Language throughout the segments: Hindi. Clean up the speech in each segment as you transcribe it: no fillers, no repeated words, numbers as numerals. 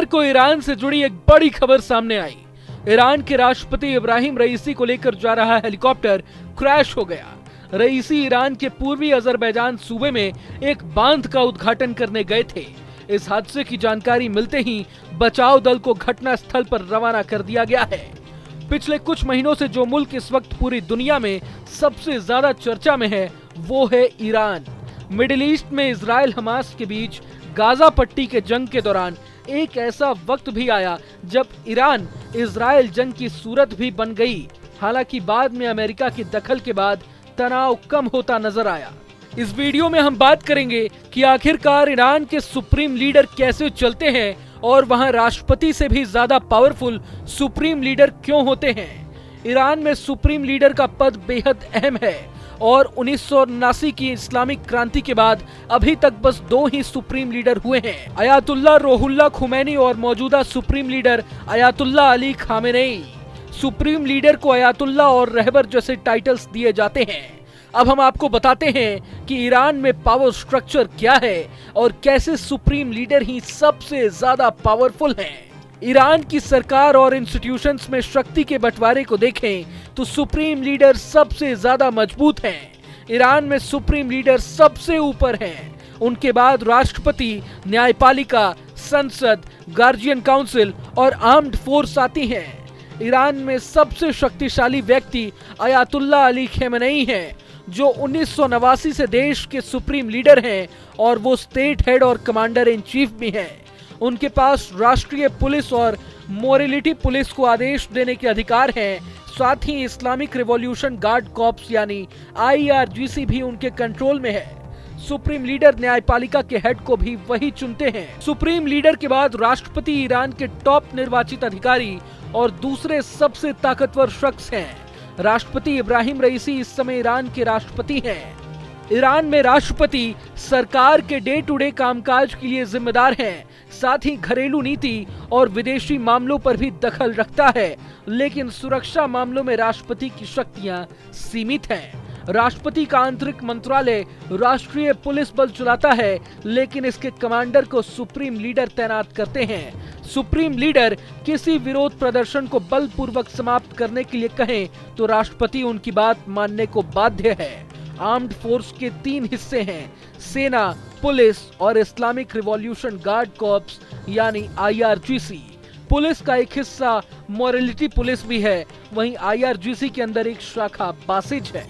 को ईरान से जुड़ी एक बड़ी खबर सामने आई। ईरान के राष्ट्रपति इब्राहिम रईसी को लेकर जा रहा हेलीकॉप्टर क्रैश हो गया। रईसी ईरान के पूर्वी अजरबैजान सूबे में एक बांध का उद्घाटन करने गए थे। इस हादसे की जानकारी मिलते ही बचाव दल को घटना स्थल पर रवाना कर दिया गया है। पिछले कुछ महीनों से जो मुल्क इस वक्त पूरी दुनिया में सबसे ज्यादा चर्चा में है वो है ईरान। मिडिल ईस्ट में इजराइल हमास के बीच गाजा पट्टी के जंग के दौरान एक ऐसा वक्त भी आया जब ईरान इजराइल जंग की सूरत भी बन गई। हालांकि बाद में अमेरिका की दखल के बाद तनाव कम होता नजर आया। इस वीडियो में हम बात करेंगे कि आखिरकार ईरान के सुप्रीम लीडर कैसे चलते हैं और वहां राष्ट्रपति से भी ज्यादा पावरफुल सुप्रीम लीडर क्यों होते हैं। ईरान में सुप्रीम लीडर का पद बेहद अहम है और 1979 की इस्लामिक क्रांति के बाद अभी तक बस 2 ही सुप्रीम लीडर हुए हैं, अयातुल्ला रूहुल्लाह खुमैनी और मौजूदा supreme leader Ayatollah Ali Khamenei. Supreme leader को अयातुल्ला और रहबर जैसे टाइटल्स दिए जाते हैं। अब हम आपको बताते हैं कि ईरान में पावर स्ट्रक्चर क्या है और कैसे सुप्रीम लीडर ही सबसे ज्यादा पावरफुल हैं। ईरान की सरकार और इंस्टीट्यूशंस में शक्ति के बंटवारे को देखें तो सुप्रीम लीडर सबसे ज्यादा मजबूत हैं। ईरान में सुप्रीम लीडर सबसे ऊपर हैं। उनके बाद राष्ट्रपति, न्यायपालिका, संसद, गार्जियन काउंसिल और आर्म्ड फोर्स आती हैं। ईरान में सबसे शक्तिशाली व्यक्ति अयातुल्ला अली खामेनेई हैं, जो 1989 से देश के सुप्रीम लीडर हैं और वो स्टेट हेड और कमांडर इन चीफ भी हैं। उनके पास राष्ट्रीय पुलिस और मोरालिटी पुलिस को आदेश देने के अधिकार हैं। साथ ही इस्लामिक रिवॉल्यूशन गार्ड कॉर्प्स यानी IRGC भी उनके कंट्रोल में है। सुप्रीम लीडर न्यायपालिका के हेड को भी वही चुनते हैं। सुप्रीम लीडर के बाद राष्ट्रपति ईरान के टॉप निर्वाचित अधिकारी और दूसरे सबसे ताकतवर शख्स हैं। राष्ट्रपति इब्राहिम रईसी इस समय ईरान के राष्ट्रपति हैं। ईरान में राष्ट्रपति सरकार के डे टू डे कामकाज के लिए जिम्मेदार हैं, साथ ही घरेलू नीति और विदेशी मामलों पर भी दखल रखता है, लेकिन सुरक्षा मामलों में राष्ट्रपति की शक्तियां सीमित हैं। राष्ट्रपति का आंतरिक मंत्रालय राष्ट्रीय पुलिस बल चलाता है, लेकिन इसके कमांडर को सुप्रीम लीडर तैनात करते हैं। सुप्रीम लीडर किसी विरोध प्रदर्शन को बलपूर्वक समाप्त करने के लिए कहें तो राष्ट्रपति उनकी बात मानने को बाध्य है। आर्म्ड फोर्स के 3 हिस्से हैं, सेना, पुलिस और इस्लामिक रिवॉल्यूशन गार्ड कॉर्प्स यानी IRGC। पुलिस का एक हिस्सा मोरालिटी पुलिस भी है। वहीं IRGC के अंदर एक शाखा बासिज है।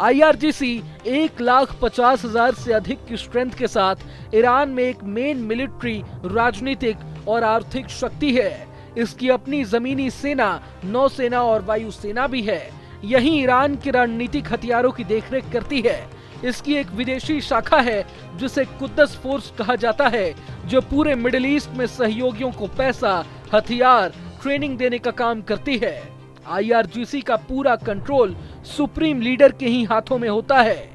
IRGC 1,50,000 से अधिक की स्ट्रेंथ के साथ ईरान में एक मेन मिलिट्री, राजनीतिक और आर्थिक शक्ति है। इसकी अपनी जमीनी सेना, नौसेना और वायुसेना भी है। यही ईरान के रणनीतिक हथियारों की देखरेख करती है। इसकी एक विदेशी शाखा है जिसे कुद्दस फोर्स कहा जाता है, जो पूरे मिडिल ईस्ट में सहयोगियों को पैसा, हथियार, ट्रेनिंग देने का काम करती है। IRGC का पूरा कंट्रोल सुप्रीम लीडर के ही हाथों में होता है।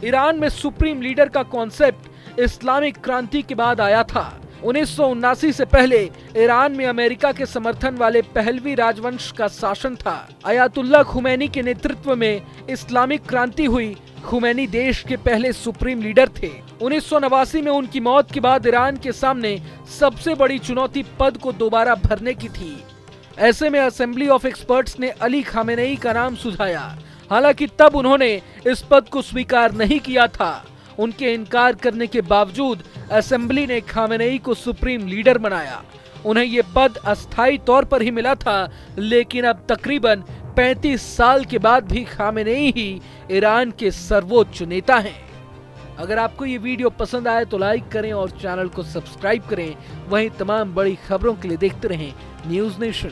ईरान में सुप्रीम लीडर का कॉन्सेप्ट इस्लामिक क्रांति के बाद आया था। 1979 से पहले ईरान में अमेरिका के समर्थन वाले पहलवी राजवंश का शासन था। अयातुल्ला खुमैनी के नेतृत्व में इस्लामिक क्रांति हुई। खुमैनी देश के पहले सुप्रीम लीडर थे। 1989 में उनकी मौत के बाद ईरान के सामने सबसे बड़ी चुनौती पद को दोबारा भरने की थी। ऐसे में असेंबली ऑफ एक्सपर्ट्स ने अली खामेनेई का नाम सुझाया। हालांकि तब उन्होंने इस पद को स्वीकार नहीं किया था। उनके इनकार करने के बावजूद असेंबली ने खामेनेई को सुप्रीम लीडर बनाया। उन्हें ये पद अस्थायी तौर पर ही मिला था, लेकिन अब तकरीबन 35 साल के बाद भी खामेनेई ही ईरान के सर्वोच्च नेता हैं। अगर आपको ये वीडियो पसंद आए तो लाइक करें और चैनल को सब्सक्राइब करें। वहीं तमाम बड़ी खबरों के लिए देखते रहें न्यूज़ नेशन।